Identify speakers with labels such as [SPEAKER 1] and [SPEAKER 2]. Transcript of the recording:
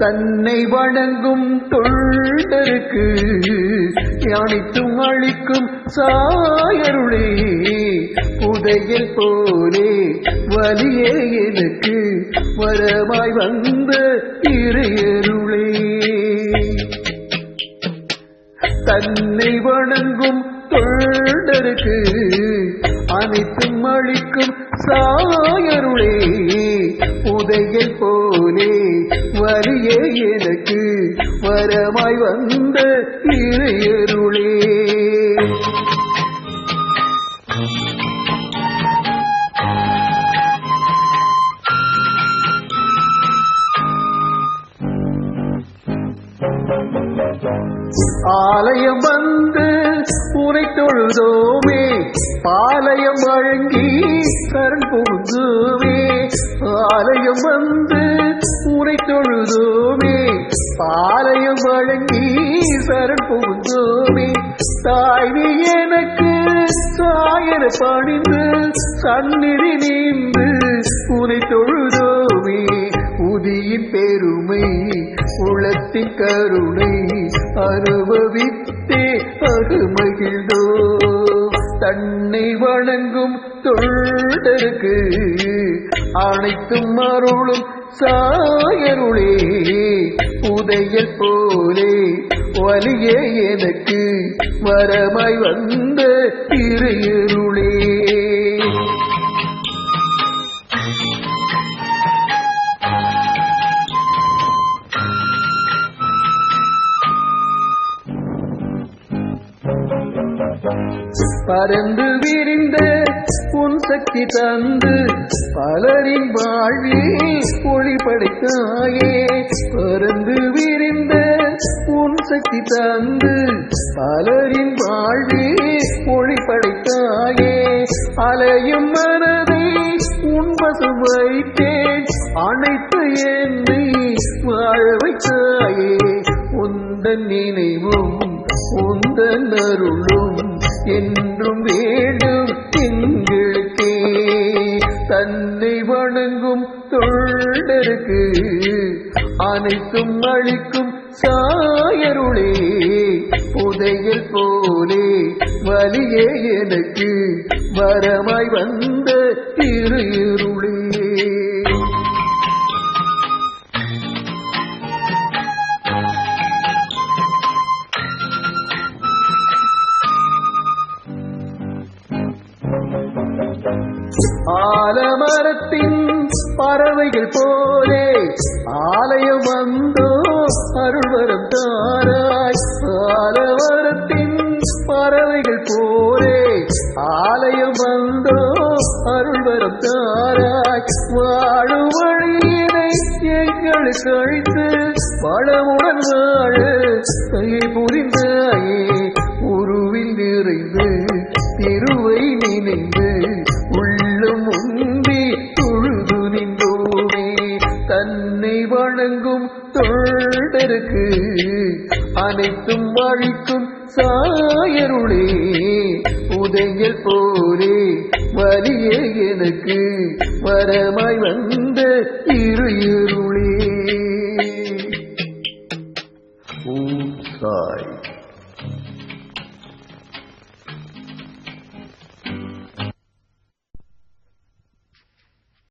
[SPEAKER 1] தன்னை வணங்கும் தொண்டருக்கு அனைத்தும் அளிக்கும் சாயருளே புதையல் போலே வலியே எனக்கு வரமாய் வந்த இறையருளே தன்னை வணங்கும் தொண்டருக்கு அனைத்தும் அளிக்கும் சாயருளே புதையல் போலே வலியே எனக்கு வரமாய் வந்த இறையருளே ஆலயம் வந்து உனை தொழுதோமே பாலயம் வழங்கி கரண் புகுந்தோமே ஆலயம் வந்து உனை தொழுதோமே பாலயம் வழங்கி சரண் புகுந்தோமே தாய்வி எனக்கு சாயர பணிந்து சந்நிதி நீந்து உனை தொழுதோமே உதியின் பெருமை உளத்தின் கருணை அனுபவித்தே அருமகிழ்ந்தோ தன்னை வணங்கும் தொண்டருக்கு அனைத்தும் அருளும் சாயருளே புதையல் போலே வலியே எனக்கு வரமாய் வந்த இறையருளே பரந்து விரிந்த உன் சக்தி தந்து பலரின் வாழ்வில் ஒளி படைத்தாயே பரந்து விரிந்த உன் சக்தி தந்து பலரின் வாழ்வில் ஒளி படைத்தாயே அலையும் மனதை உன் வசம் வைத்தேன் அனைத்து என்னை வாழ வைத்தாயே உந்தன் நினைவும் உந்தன் அருளும் என்றும் வேண்டும் எங்களுக்கே தன்னை வணங்கும் தொண்டருக்கு அனைத்தும் அளிக்கும் சாயருளே புதையல் போலே வலியே எனக்கு வரமாய் வந்த இறையருளே ஆலமரத்தின் பறவைகள் போலே ஆலயம் வந்தோ அருள்வரம் தாராய் ஆலமரத்தின் பறவைகள் போலே ஆலயம் வந்தோ அருள்வரம் தாராய் வாழும் வழியினை எங்களுக்கு அழைத்து வளமுடன் வாழ கையை புரிந்தாயே உருவில் நிறைந்து திருவை நினைந்து உள்ளம் உந்தி தொழுது நின்றோமே தன்னை வணங்கும் தொண்டருக்கு அனைத்தும் அளிக்கும் சாயருளே உதையல் போலே வலியே எனக்கு வரமாய் வந்த இறையருளே